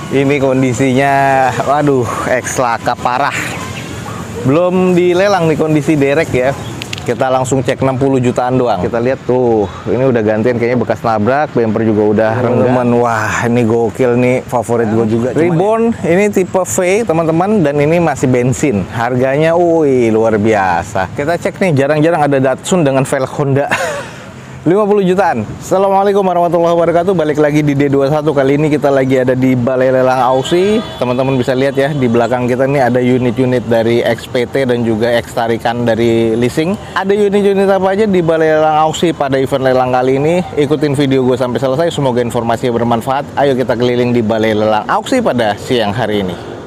Ini kondisinya, waduh, laka parah. Belum dilelang nih, kondisi derek ya. Kita langsung cek 60 jutaan doang. Kita lihat tuh, ini udah gantian kayaknya bekas nabrak, bumper juga udah renggan. Wah, ini gokil nih, favorit gue juga. Reborn ini tipe V, teman-teman, dan ini masih bensin. Harganya, wih, luar biasa. Kita cek nih, jarang-jarang ada Datsun dengan velg Honda. 50 jutaan. Assalamualaikum warahmatullahi wabarakatuh. Balik lagi di D21. Kali ini kita lagi ada di Balai Lelang Auksi. Teman-teman bisa lihat ya, di belakang kita nih ada unit-unit dari XPT dan juga X tarikan dari leasing. Ada unit-unit apa aja di Balai Lelang Auksi pada event lelang kali ini. Ikutin video gue sampai selesai. Semoga informasinya bermanfaat. Ayo kita keliling di Balai Lelang Auksi pada siang hari ini.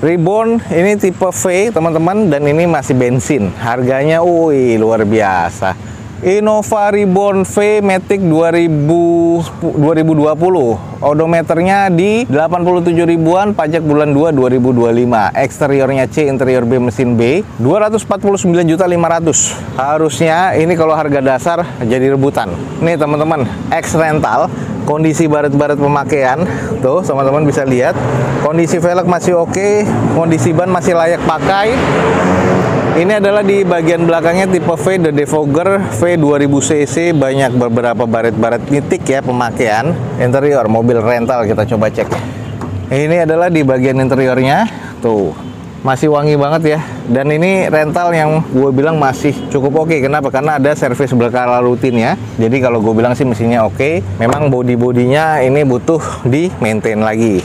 Reborn ini tipe V, teman-teman, dan ini masih bensin. Harganya, wih, luar biasa. Innova Reborn V Matic 2020. Odometernya di 87 ribuan, pajak bulan 2 2025. Eksteriornya C, interior B, mesin B. 249.500.000. Harusnya ini kalau harga dasar jadi rebutan. Nih teman-teman, X rental. Kondisi baret-baret pemakaian tuh teman-teman bisa lihat, kondisi velg masih oke, kondisi ban masih layak pakai. Ini adalah di bagian belakangnya tipe V, The Defogger V 2000cc, banyak beberapa baret-baret titik ya pemakaian. Interior mobil rental kita coba cek. Ini adalah di bagian interiornya tuh. Masih wangi banget ya, dan ini rental yang gue bilang masih cukup oke. Kenapa? Karena ada servis berkala rutin ya. Jadi kalau gue bilang sih mesinnya oke. Memang body-bodinya ini butuh di maintain lagi.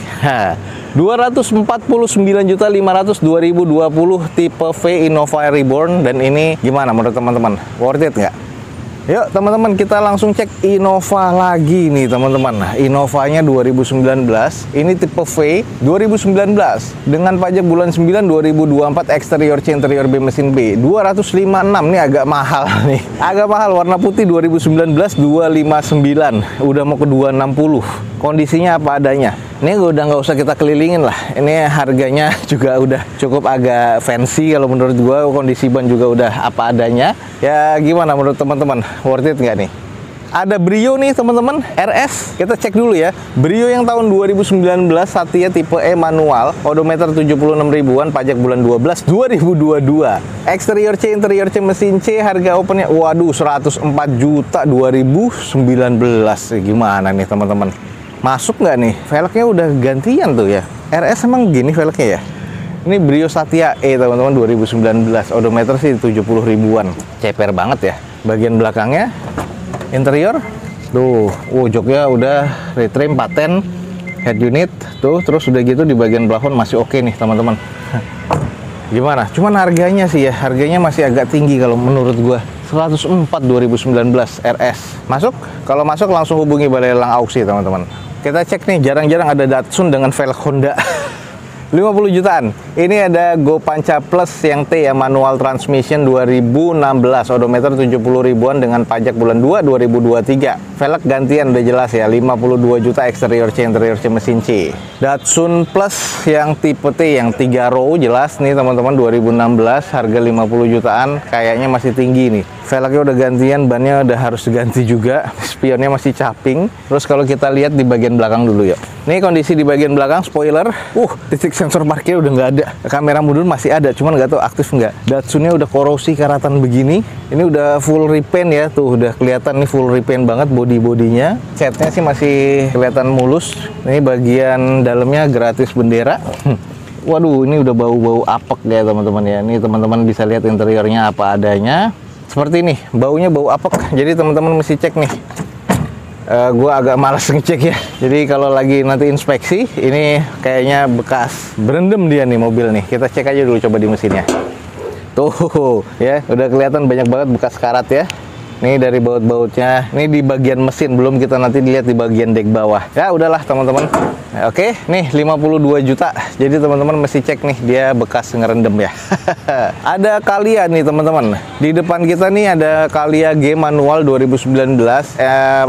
249.500.000 2020 tipe V Innova Reborn. Dan ini gimana menurut teman-teman? Worth it nggak? Yuk teman-teman, kita langsung cek Innova lagi nih teman-teman. Nah, Innovanya 2019, ini tipe V 2019 dengan pajak bulan 9 2024, eksterior C, interior B, mesin B. 256 nih, agak mahal nih. Agak mahal, warna putih 2019 259, udah mau ke 260. Kondisinya apa adanya. Ini udah nggak usah kita kelilingin lah. Ini harganya juga udah cukup agak fancy kalau menurut gua. Kondisi ban juga udah apa adanya. Ya gimana menurut teman-teman? Worth it nggak nih? Ada Brio nih teman-teman, RS. Kita cek dulu ya. Brio yang tahun 2019, Satya tipe E manual, odometer 76 ribuan, pajak bulan 12 2022. Eksterior C, interior C, mesin C, harga opennya waduh 104 juta 2019. Gimana nih teman-teman? Masuk nggak nih? Velgnya udah gantian tuh ya. RS emang gini velgnya ya. Ini Brio Satya E teman-teman 2019. Odometer sih 70 ribuan. Ceper banget ya. Bagian belakangnya, interior tuh, joknya udah retrim paten, head unit tuh, terus udah gitu di bagian plafon masih oke nih teman-teman. Gimana? Cuman harganya sih ya, harganya masih agak tinggi kalau menurut gua. 104 2019 RS. Masuk? Kalau masuk langsung hubungi Balai Lelang Auksi teman-teman. Kita cek nih, jarang-jarang ada Datsun dengan velg Honda. 50 jutaan. Ini ada Go Panca Plus yang T ya, manual transmission 2016, odometer 70 ribuan dengan pajak bulan 2 2023. Velg gantian udah jelas ya, 52 juta, eksterior C, interior C, mesin C. Datsun Plus yang tipe T yang 3 row jelas nih teman-teman, 2016, harga 50 jutaan, kayaknya masih tinggi nih. Velgnya udah gantian, bannya udah harus diganti juga, spionnya masih caping. Terus kalau kita lihat di bagian belakang dulu ya. Ini kondisi di bagian belakang, spoiler, titik sensor parkir udah nggak ada. Kamera mundur masih ada, cuman nggak tahu aktif nggak. Datsunnya udah korosi karatan begini. Ini udah full repaint ya, tuh udah kelihatan nih full repaint banget body-bodinya. Catnya sih masih kelihatan mulus. Ini bagian dalamnya gratis bendera. Waduh, ini udah bau-bau apek ya teman-teman ya. Ini teman-teman bisa lihat interiornya apa adanya. Seperti ini, baunya bau apek. Jadi teman-teman mesti cek nih. Gue agak malas ngecek ya. Jadi kalau lagi nanti inspeksi, ini kayaknya bekas berendam dia nih mobil nih. Kita cek aja dulu coba di mesinnya. Tuh ya, udah kelihatan banyak banget bekas karat ya. Nih dari baut-bautnya, ini di bagian mesin, belum kita nanti dilihat di bagian dek bawah. Ya udahlah teman-teman. Oke, nih 52 juta. Jadi teman-teman mesti cek nih, dia bekas ngerendam ya. Ada Calya nih teman-teman. Di depan kita nih ada Calya G manual 2019,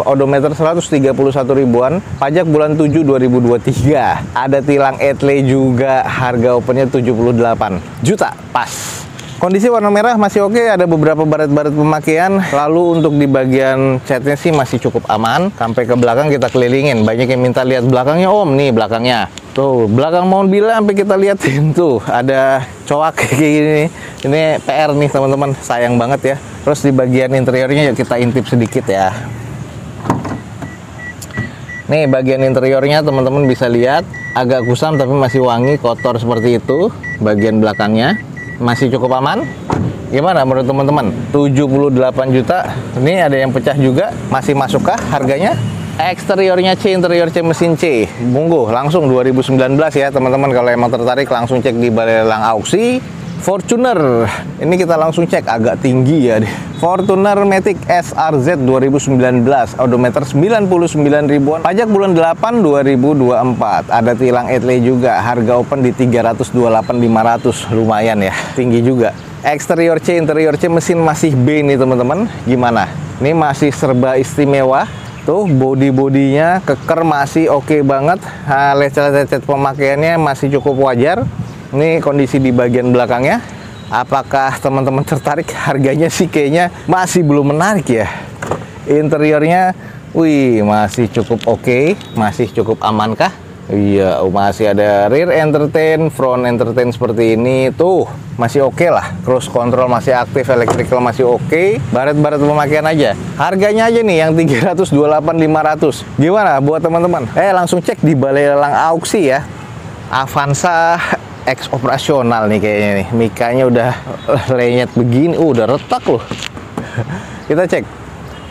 odometer 131 ribuan, pajak bulan 7 2023. Ada tilang etle juga, harga opennya 78 juta pas. Kondisi warna merah masih oke, ada beberapa baret-baret pemakaian. Lalu untuk di bagian catnya sih masih cukup aman. Sampai ke belakang kita kelilingin. Banyak yang minta lihat belakangnya, Om. Nih belakangnya. Tuh, belakang mobilnya sampai kita liatin tuh. Ada coak kayak gini. Ini PR nih teman-teman, sayang banget ya. Terus di bagian interiornya yuk kita intip sedikit ya. Nih bagian interiornya teman-teman bisa lihat. Agak kusam tapi masih wangi, kotor seperti itu. Bagian belakangnya masih cukup aman. Gimana menurut teman-teman? 78 juta. Ini ada yang pecah juga. Masih masukkah harganya? Eksteriornya C, interior C, mesin C. Monggo langsung 2019 ya teman-teman. Kalau emang tertarik langsung cek di Balai Lelang Auksi. Fortuner, ini kita langsung cek, agak tinggi ya deh. Fortuner Matic SRZ 2019, odometer 99 ribuan, pajak bulan 8 2024. Ada tilang etle juga, harga open di 328.500, lumayan ya, tinggi juga. Eksterior C, interior C, mesin masih B nih teman-teman. Gimana? Ini masih serba istimewa. Tuh body-bodinya keker masih oke banget. Lecet-lecet pemakaiannya masih cukup wajar. Ini kondisi di bagian belakangnya. Apakah teman-teman tertarik? Harganya sih kayaknya masih belum menarik ya. Interiornya, wih, masih cukup oke, masih cukup aman kah? Iya, masih ada rear entertain, front entertain seperti ini. Tuh, masih oke lah. Cruise control masih aktif, electrical masih oke. Baret-baret pemakaian aja. Harganya aja nih yang 328.500. Gimana buat teman-teman? Langsung cek di Balai Lelang Auksi ya. Avanza X operasional nih kayaknya nih. Mikanya udah lenyet begini. Udah retak loh. Kita cek.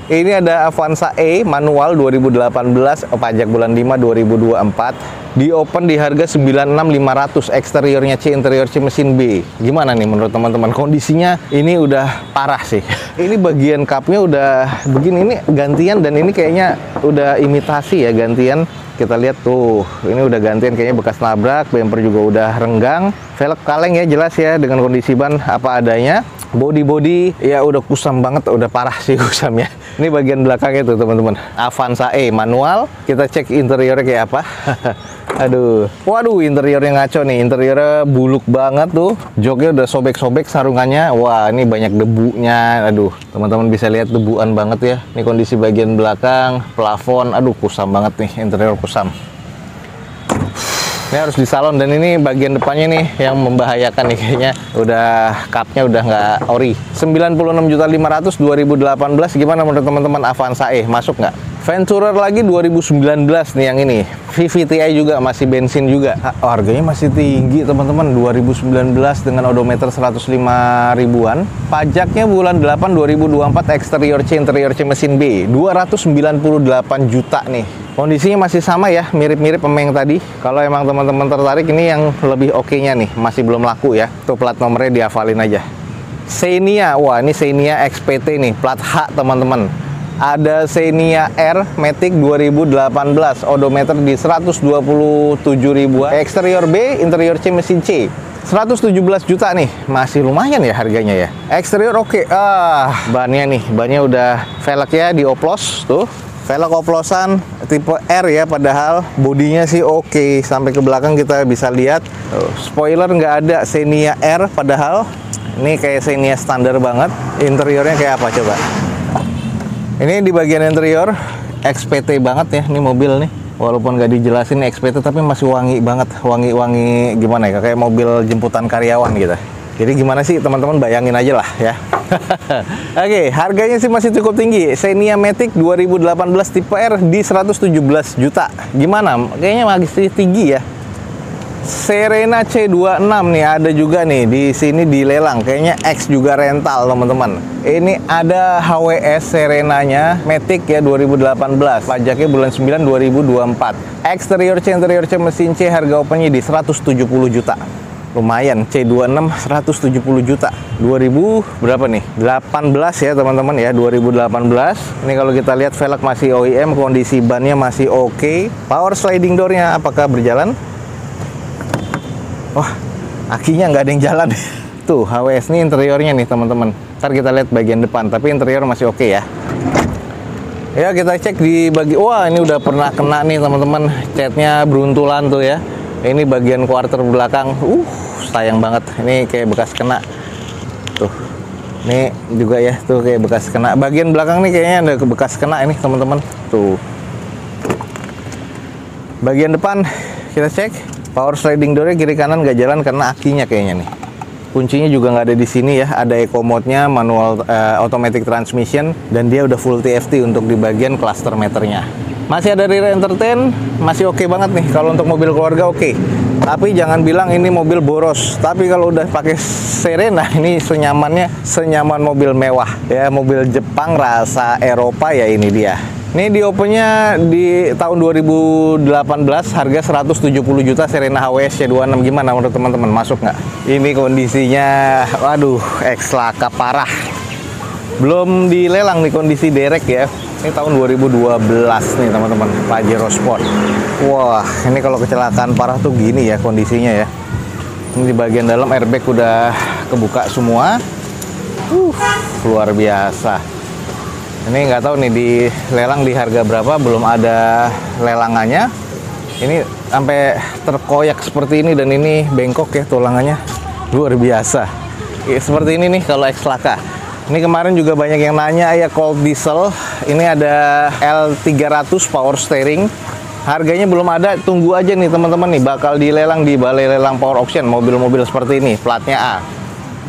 Ini ada Avanza E manual 2018, pajak bulan 5 2024. Di open di harga 96.500. Eksteriornya C, interior C, mesin B. Gimana nih menurut teman-teman? Kondisinya ini udah parah sih. Ini bagian cupnya udah begini. Ini gantian dan ini kayaknya udah imitasi ya, gantian. Kita lihat tuh, ini udah gantian kayaknya bekas nabrak, bumper juga udah renggang. Velg kaleng ya, jelas ya, dengan kondisi ban apa adanya. Body ya udah kusam banget, udah parah sih kusamnya. Ini bagian belakangnya tuh teman-teman. Avanza E manual. Kita cek interiornya kayak apa. Aduh, waduh, interiornya ngaco nih. Interiornya buluk banget tuh. Joknya udah sobek-sobek sarungannya. Wah, ini banyak debunya. Aduh, teman-teman bisa lihat debuan banget ya. Ini kondisi bagian belakang, plafon. Aduh, kusam banget nih, interior kusam. Ini harus di salon, dan ini bagian depannya nih yang membahayakan nih kayaknya. Udah cupnya udah nggak ori. 96.500 2018. Gimana menurut teman-teman Avanza E? Masuk nggak? Venturer lagi 2019 nih yang ini. VVTi juga masih bensin juga. Harganya masih tinggi teman-teman. 2019 dengan odometer 105 ribuan. Pajaknya bulan 8 2024, eksterior C, interior C, mesin B. 298 juta nih. Kondisinya masih sama ya, mirip-mirip sama yang tadi. Kalau emang teman-teman tertarik, ini yang lebih oke-nya nih, masih belum laku ya. Tuh plat nomornya dihafalin aja. Xenia, wah ini Xenia XPT nih, plat H teman-teman. Ada Xenia R Matic 2018, odometer di 127 ribuan. Eksterior B, interior C, mesin C. 117 juta nih, masih lumayan ya harganya ya. Eksterior oke. Bannya nih, bannya udah velgnya dioplos tuh. Velg oplosan tipe R ya, padahal bodinya sih oke. Sampai ke belakang kita bisa lihat. Spoiler nggak ada, Xenia R padahal. Ini kayak Xenia standar banget. Interiornya kayak apa coba? Ini di bagian interior XPT banget ya, ini mobil nih. Walaupun nggak dijelasin XPT tapi masih wangi banget. Wangi-wangi gimana ya, kayak mobil jemputan karyawan gitu. Jadi gimana sih teman-teman, bayangin aja lah ya. Oke, harganya sih masih cukup tinggi. Xenia Matic 2018 tipe R di 117 juta. Gimana? Kayaknya masih tinggi ya. Serena C26 nih ada juga nih di sini di lelang. Kayaknya X juga rental teman-teman. Ini ada HWS Serenanya Matic ya 2018. Pajaknya bulan 9 2024. Eksterior C, interior C, mesin C, harga opennya di 170 juta. lumayan. C26 170 juta. 2000 berapa nih? 18 ya teman-teman ya, 2018. Ini kalau kita lihat velg masih OEM, kondisi bannya masih oke. Power sliding door-nya apakah berjalan? Wah, akinya nggak ada yang jalan. Tuh, HWS ini interiornya nih teman-teman. Ntar kita lihat bagian depan, tapi interior masih oke ya. Ya, kita cek di wah, ini udah pernah kena nih teman-teman. Catnya beruntulan tuh ya. Ini bagian quarter belakang, sayang banget. Ini kayak bekas kena. Tuh, ini juga ya, tuh kayak bekas kena. Bagian belakang nih kayaknya ada bekas kena ini teman-teman. Tuh. Bagian depan kita cek. Power sliding door-nya kiri kanan nggak jalan karena akinya kayaknya nih. Kuncinya juga nggak ada di sini ya. Ada eco mode-nya, manual automatic transmission, dan dia udah full TFT untuk di bagian cluster meternya. Masih ada rear entertain, masih oke banget nih. Kalau untuk mobil keluarga oke. Tapi jangan bilang ini mobil boros. Tapi kalau udah pakai Serena, ini senyaman mobil mewah ya, mobil Jepang rasa Eropa ya, ini dia. Ini di opennya di tahun 2018, harga 170 juta Serena HWS C26. Gimana menurut teman-teman, masuk nggak? Ini kondisinya, waduh, ex-laka parah. Belum dilelang nih, kondisi derek ya. Ini tahun 2012 nih teman-teman, Pajero Sport. Wah, ini kalau kecelakaan parah tuh gini ya kondisinya ya. Ini di bagian dalam airbag udah kebuka semua. Luar biasa. Ini nggak tahu nih dilelang di harga berapa, belum ada lelangannya. Ini sampai terkoyak seperti ini, dan ini bengkok ya tulangannya. Luar biasa. Seperti ini nih kalau ex-laka. Ini kemarin juga banyak yang nanya ya, cold diesel. Ini ada L300 power steering. Harganya belum ada, tunggu aja nih teman-teman nih, bakal dilelang di balai lelang power auction mobil-mobil seperti ini, platnya A.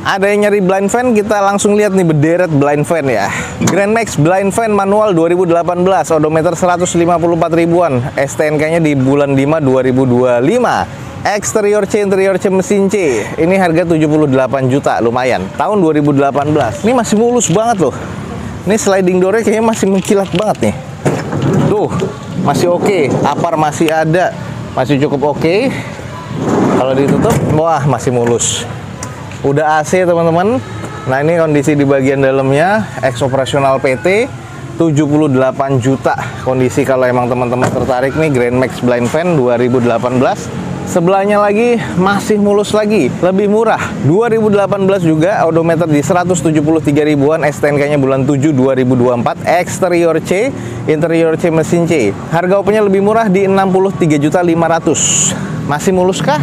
Ada yang nyari blind fan, kita langsung lihat nih berderet blind fan ya. Grand Max blind fan manual 2018, odometer 154 ribuan, STNK-nya di bulan 5 2025. Eksterior C, interior C, mesin C. Ini harga 78 juta, lumayan. Tahun 2018. Ini masih mulus banget loh. Ini sliding door-nya kayaknya masih mengkilat banget nih. Tuh, masih oke. Apar masih ada, masih cukup oke. Kalau ditutup, wah masih mulus. Udah AC teman-teman. Nah, ini kondisi di bagian dalamnya, ex operasional PT 78 juta. Kondisi kalau emang teman-teman tertarik nih, Grand Max blind fan 2018. Sebelahnya lagi masih mulus lagi, lebih murah. 2018 juga, odometer di 173 ribuan, STNK-nya bulan 7 2024, eksterior C, interior C, mesin C. Harga opennya lebih murah di 63.500.000. Masih mulus kah?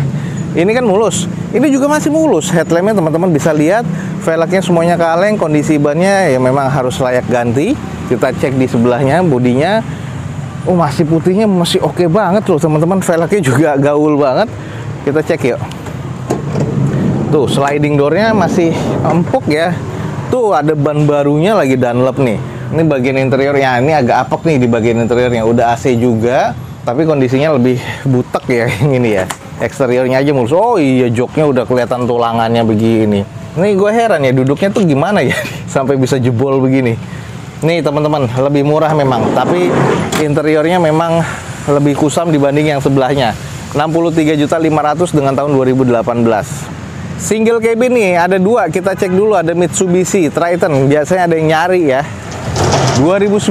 Ini kan mulus. Ini juga masih mulus. Headlampnya teman-teman bisa lihat, velgnya semuanya kaleng, kondisi bannya ya memang harus layak ganti. Kita cek di sebelahnya, bodinya. Oh, masih putihnya masih oke banget loh teman-teman. Velgnya juga gaul banget. Kita cek yuk. Tuh, sliding door-nya masih empuk ya. Tuh, ada ban barunya lagi Dunlop nih. Ini bagian interiornya, ini agak apek nih di bagian interiornya. Udah AC juga, tapi kondisinya lebih butek ya yang ini ya. Eksteriornya aja mulus. Oh iya, joknya udah kelihatan tulangannya begini. Ini gue heran ya, duduknya tuh gimana ya sampai bisa jebol begini. Nih teman-teman, lebih murah memang, tapi interiornya memang lebih kusam dibanding yang sebelahnya. 63.500.000 dengan tahun 2018. Single cabin nih, ada dua. Kita cek dulu, ada Mitsubishi Triton. Biasanya ada yang nyari ya. 2019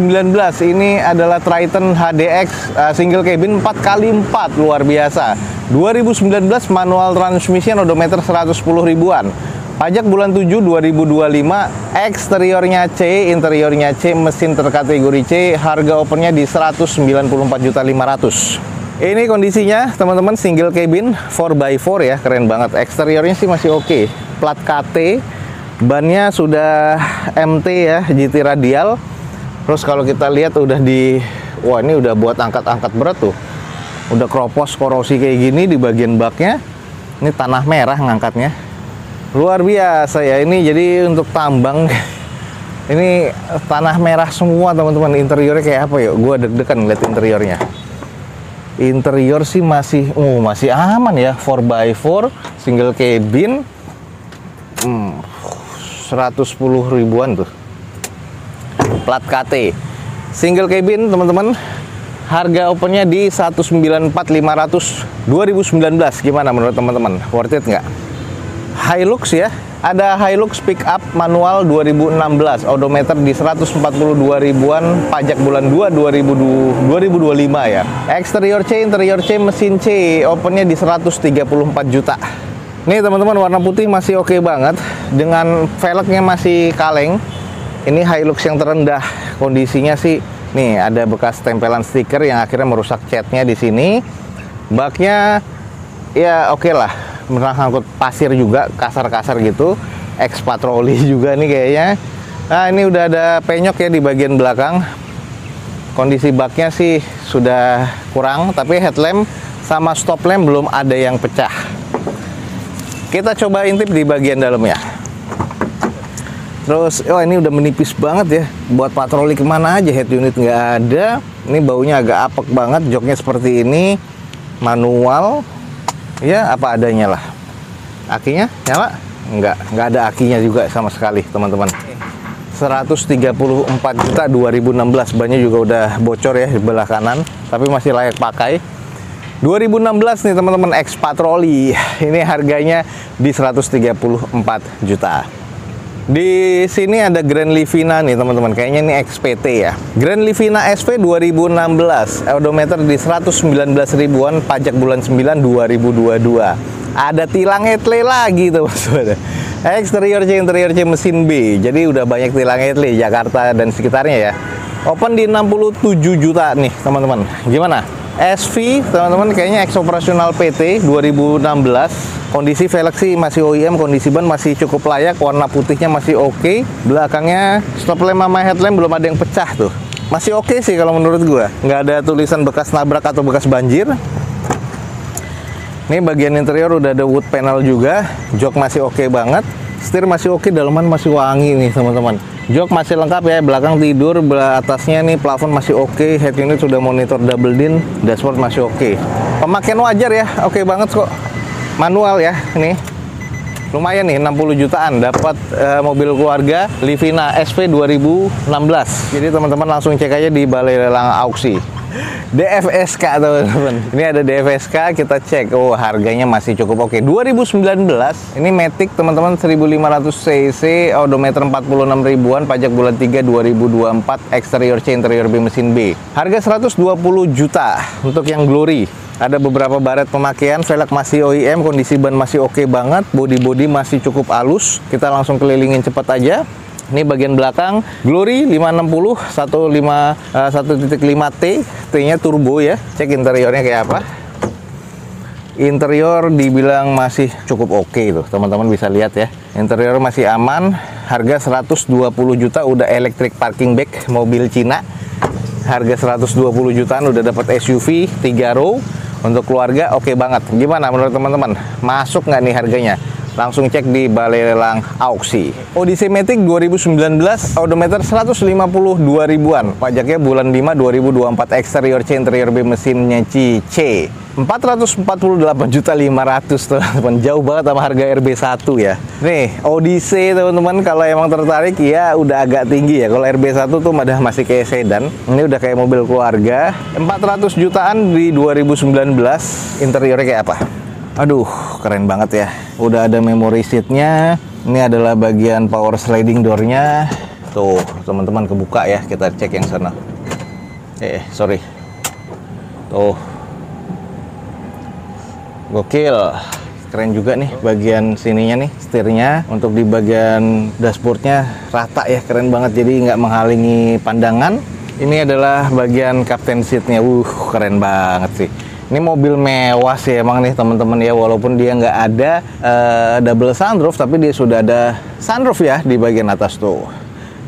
ini adalah Triton HDX single cabin 4x4, luar biasa. 2019 manual transmission, odometer 110 ribuan. Pajak bulan 7 2025, eksteriornya C, interiornya C, mesin terkategori C, harga opennya di 194.500.000. Ini kondisinya teman-teman, single cabin 4x4 ya, keren banget. Eksteriornya sih masih oke. Plat KT, bannya sudah MT ya, GT radial. Terus kalau kita lihat udah wah ini udah buat angkat-angkat berat tuh. Udah kropos korosi kayak gini di bagian baknya. Ini tanah merah ngangkatnya. Luar biasa ya, ini jadi untuk tambang. Ini tanah merah semua teman-teman. Interiornya kayak apa ya? Gua deg-degan ngeliat interiornya. Interior sih masih aman ya, 4x4 single cabin. 110 ribuan tuh. Plat KT. Single cabin teman-teman. Harga opennya di 194.500 2019. Gimana menurut teman-teman? Worth it nggak? Hilux ya. Ada Hilux pickup manual 2016, odometer di 142 ribuan, pajak bulan 2 2025 ya. Exterior C, interior C, mesin C, opennya di 134 juta. Nih teman-teman, warna putih masih oke banget, dengan velgnya masih kaleng. Ini Hilux yang terendah, kondisinya sih nih ada bekas tempelan stiker yang akhirnya merusak catnya di sini. Baknya ya oke lah, mengangkut pasir juga, kasar-kasar gitu. Ex patroli juga nih kayaknya. Nah ini udah ada penyok ya di bagian belakang. Kondisi baknya sih sudah kurang, tapi headlamp sama stop lamp belum ada yang pecah. Kita coba intip di bagian dalam ya. Terus, oh ini udah menipis banget ya. Buat patroli kemana aja, head unit nggak ada. Ini baunya agak apek banget, joknya seperti ini. Manual, ya apa adanya lah. Akinya nyala? Nggak ada akinya juga sama sekali teman-teman. 134 juta 2016, bannya juga udah bocor ya di belah kanan. Tapi masih layak pakai. 2016 nih teman-teman, X Patroli. Ini harganya di 134 juta. Di sini ada Grand Livina nih teman-teman, kayaknya ini XPT ya. Grand Livina SV 2016, odometer di 119 ribuan, pajak bulan 9 2022. Ada tilang headlay lagi tuh maksudnya. Exterior C, interior C, mesin B. Jadi udah banyak tilang headlay Jakarta dan sekitarnya ya. Open di 67 juta nih teman-teman. Gimana? SV teman-teman, kayaknya ex operasional PT 2016. Kondisi velg sih masih OEM, kondisi ban masih cukup layak, warna putihnya masih oke. Belakangnya stop lamp sama headlamp belum ada yang pecah tuh. Masih oke sih kalau menurut gua. Nggak ada tulisan bekas nabrak atau bekas banjir. Ini bagian interior udah ada wood panel juga. Jok masih oke banget. Setir masih oke, dalaman masih wangi nih teman-teman. Jok masih lengkap ya, belakang tidur, atasnya nih plafon masih oke. Head unit sudah monitor double din, dashboard masih oke. Pemakaian wajar ya, oke banget kok. Manual ya, ini lumayan nih, 60 jutaan dapat mobil keluarga Livina SV 2016. Jadi teman-teman langsung cek aja di balai lelang auksi. DFSK teman-teman, ini ada DFSK, kita cek. Oh harganya masih cukup oke. 2019 ini Matic teman-teman, 1500 cc, odometer 46 ribuan, pajak bulan 3 2024, exterior C, interior B, mesin B. Harga 120 juta untuk yang Glory. Ada beberapa baret pemakaian, velg masih OEM, kondisi ban masih oke banget, body masih cukup halus. Kita langsung kelilingin cepat aja. Ini bagian belakang Glory 560 1.5T, T-nya turbo ya. Cek interiornya kayak apa. Interior dibilang masih cukup oke tuh, teman-teman bisa lihat ya. Interior masih aman. Harga 120 juta, udah electric parking bag, mobil Cina. Harga 120 jutaan udah dapat SUV 3 row untuk keluarga, oke banget. Gimana menurut teman-teman? Masuk nggak nih harganya? Langsung cek di balai lelang auksi. Odyssey Matic 2019, odometer 152 ribuan, pajaknya bulan 5 2024, exterior C, interior B, mesinnya C. 448.500 teman-teman, jauh banget sama harga RB1 ya. Nih Odyssey teman-teman, kalau emang tertarik ya udah agak tinggi ya. Kalau RB1 tuh masih kayak sedan, ini udah kayak mobil keluarga. 400 jutaan di 2019. Interiornya kayak apa? Aduh keren banget ya. Udah ada memory seatnya. Ini adalah bagian power sliding door-nya. Tuh teman-teman, kebuka ya. Kita cek yang sana. Sorry. Tuh gokil, keren juga nih bagian sininya nih, setirnya. Untuk di bagian dashboardnya rata ya, keren banget, jadi nggak menghalangi pandangan. Ini adalah bagian captain seatnya, keren banget sih. Ini mobil mewah sih emang nih teman-teman ya, walaupun dia nggak ada double sunroof, tapi dia sudah ada sunroof ya di bagian atas tuh.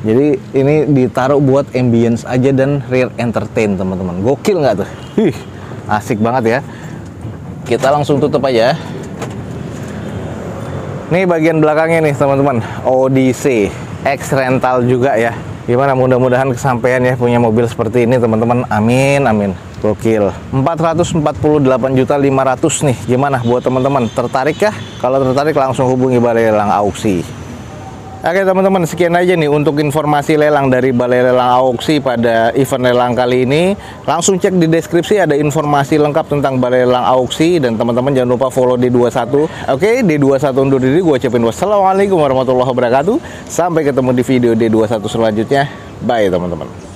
Jadi ini ditaruh buat ambience aja dan rear entertain teman-teman. Gokil nggak tuh? Asik banget ya. Kita langsung tutup aja. Nih bagian belakangnya nih teman-teman, Odyssey X rental juga ya. Gimana, mudah-mudahan kesampaian ya punya mobil seperti ini teman-teman. Amin amin. Gokil. 448.500.000 nih. Gimana buat teman-teman? Tertarik kah? Kalau tertarik langsung hubungi balai lelang auksi. Oke teman-teman, sekian aja nih untuk informasi lelang dari Balai Lelang Auksi pada event lelang kali ini. Langsung cek di deskripsi, ada informasi lengkap tentang Balai Lelang Auksi. Dan teman-teman jangan lupa follow D21. Oke, D21 undur diri, gue ucapin wassalamualaikum warahmatullahi wabarakatuh. Sampai ketemu di video D21 selanjutnya. Bye teman-teman.